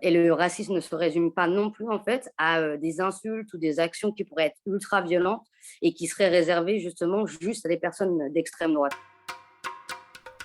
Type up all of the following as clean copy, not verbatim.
Et le racisme ne se résume pas non plus en fait à des insultes ou des actions qui pourraient être ultra violentes et qui seraient réservées justement juste à des personnes d'extrême droite.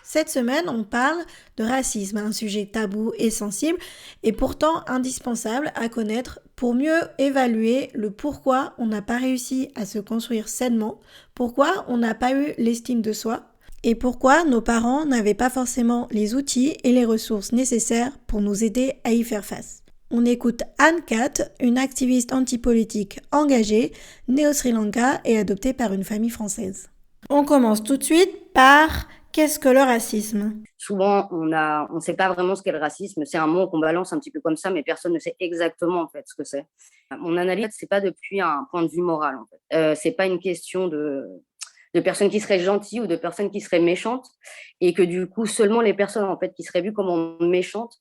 Cette semaine, on parle de racisme, un sujet tabou et sensible, et pourtant indispensable à connaître pour mieux évaluer le pourquoi on n'a pas réussi à se construire sainement, pourquoi on n'a pas eu l'estime de soi, et pourquoi nos parents n'avaient pas forcément les outils et les ressources nécessaires pour nous aider à y faire face. On écoute Anne Cat, une activiste antipolitique engagée, née au Sri Lanka et adoptée par une famille française. On commence tout de suite par qu'est-ce que le racisme ? Souvent, on ne sait pas vraiment ce qu'est le racisme. C'est un mot qu'on balance un petit peu comme ça, mais personne ne sait exactement en fait ce que c'est. Mon analyse, c'est pas depuis un point de vue moral. En fait. C'est pas une question de personnes qui seraient gentilles ou de personnes qui seraient méchantes, et que du coup, seulement les personnes en fait qui seraient vues comme méchantes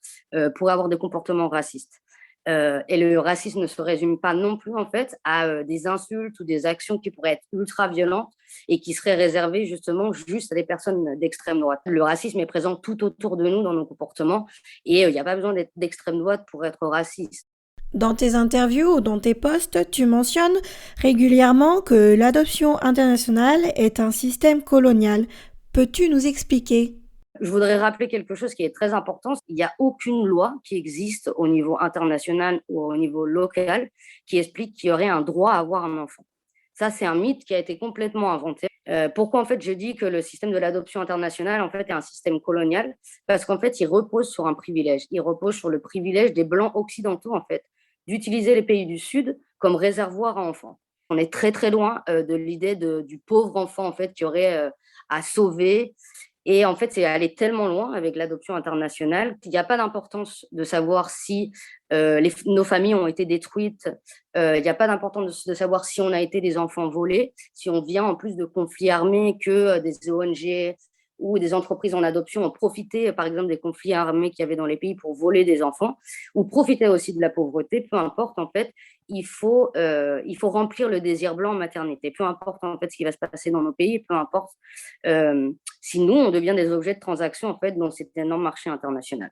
pourraient avoir des comportements racistes. Et le racisme ne se résume pas non plus en fait à des insultes ou des actions qui pourraient être ultra violentes et qui seraient réservées justement juste à des personnes d'extrême droite. Le racisme est présent tout autour de nous dans nos comportements et il n'y a pas besoin d'être d'extrême droite pour être raciste. Dans tes interviews ou dans tes posts, tu mentionnes régulièrement que l'adoption internationale est un système colonial. Peux-tu nous expliquer ? Je voudrais rappeler quelque chose qui est très important. Il n'y a aucune loi qui existe au niveau international ou au niveau local qui explique qu'il y aurait un droit à avoir un enfant. Ça, c'est un mythe qui a été complètement inventé. Pourquoi en fait je dis que le système de l'adoption internationale en fait est un système colonial? Parce qu'en fait, il repose sur un privilège. Il repose sur le privilège des blancs occidentaux en fait d'utiliser les pays du Sud comme réservoir à enfants. On est très très loin de l'idée du pauvre enfant en fait qui aurait à sauver. Et en fait, c'est aller tellement loin avec l'adoption internationale qu'il n'y a pas d'importance de savoir si nos familles ont été détruites. Il n'y a pas d'importance de savoir si on a été des enfants volés, si on vient en plus de conflits armés, que des ONG ou des entreprises en adoption ont profité, par exemple, des conflits armés qu'il y avait dans les pays pour voler des enfants, ou profitaient aussi de la pauvreté. Peu importe, en fait, il faut remplir le désir blanc en maternité. Peu importe, en fait, ce qui va se passer dans nos pays, peu importe si nous, on devient des objets de transaction, en fait, dans cet énorme marché international.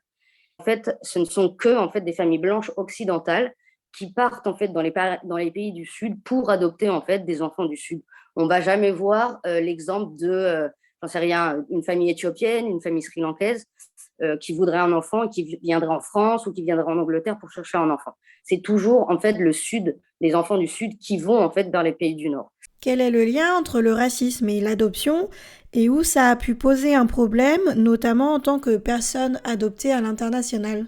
En fait, ce ne sont que, en fait, des familles blanches occidentales qui partent, en fait, dans les pays du Sud pour adopter, en fait, des enfants du Sud. On ne va jamais voir l'exemple j'en sais rien, une famille éthiopienne, une famille sri-lankaise qui voudrait un enfant et qui viendrait en France ou qui viendrait en Angleterre pour chercher un enfant. C'est toujours, en fait, le Sud, les enfants du Sud qui vont, en fait, vers les pays du Nord. Quel est le lien entre le racisme et l'adoption et où ça a pu poser un problème, notamment en tant que personne adoptée à l'international ?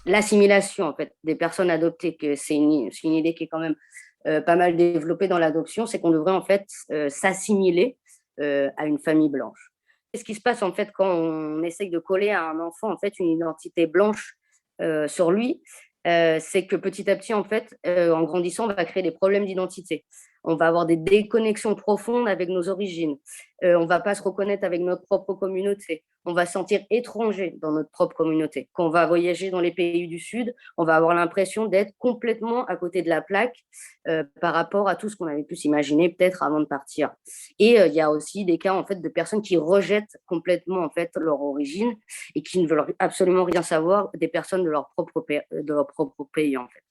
L'assimilation en fait des personnes adoptées, que c'est une idée qui est quand même pas mal développée dans l'adoption, c'est qu'on devrait en fait s'assimiler à une famille blanche. Qu'est-ce qui se passe en fait quand on essaye de coller à un enfant en fait une identité blanche sur lui? C'est que petit à petit en fait, en grandissant, on va créer des problèmes d'identité. On va avoir des déconnexions profondes avec nos origines. On ne va pas se reconnaître avec notre propre communauté. On va se sentir étranger dans notre propre communauté. Quand on va voyager dans les pays du Sud, on va avoir l'impression d'être complètement à côté de la plaque par rapport à tout ce qu'on avait pu s'imaginer peut-être avant de partir. Et il y a aussi des cas en fait de personnes qui rejettent complètement en fait leur origine et qui ne veulent absolument rien savoir des personnes de leur propre pays en fait.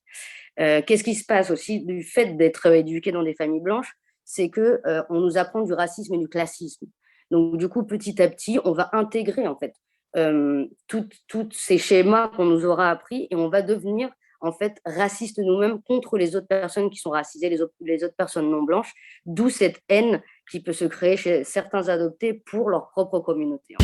Qu'est-ce qui se passe aussi du fait d'être éduqué dans des familles blanches? C'est que on nous apprend du racisme et du classisme. Donc du coup, petit à petit, on va intégrer en fait tous ces schémas qu'on nous aura appris et on va devenir en fait raciste nous-mêmes contre les autres personnes qui sont racisées, les autres personnes non blanches, d'où cette haine qui peut se créer chez certains adoptés pour leur propre communauté.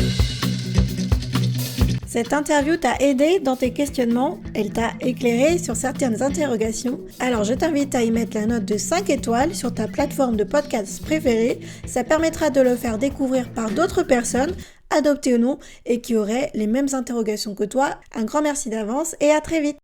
Cette interview t'a aidé dans tes questionnements, elle t'a éclairé sur certaines interrogations. Alors je t'invite à y mettre la note de 5 étoiles sur ta plateforme de podcast préférée. Ça permettra de le faire découvrir par d'autres personnes, adoptées ou non, et qui auraient les mêmes interrogations que toi. Un grand merci d'avance et à très vite.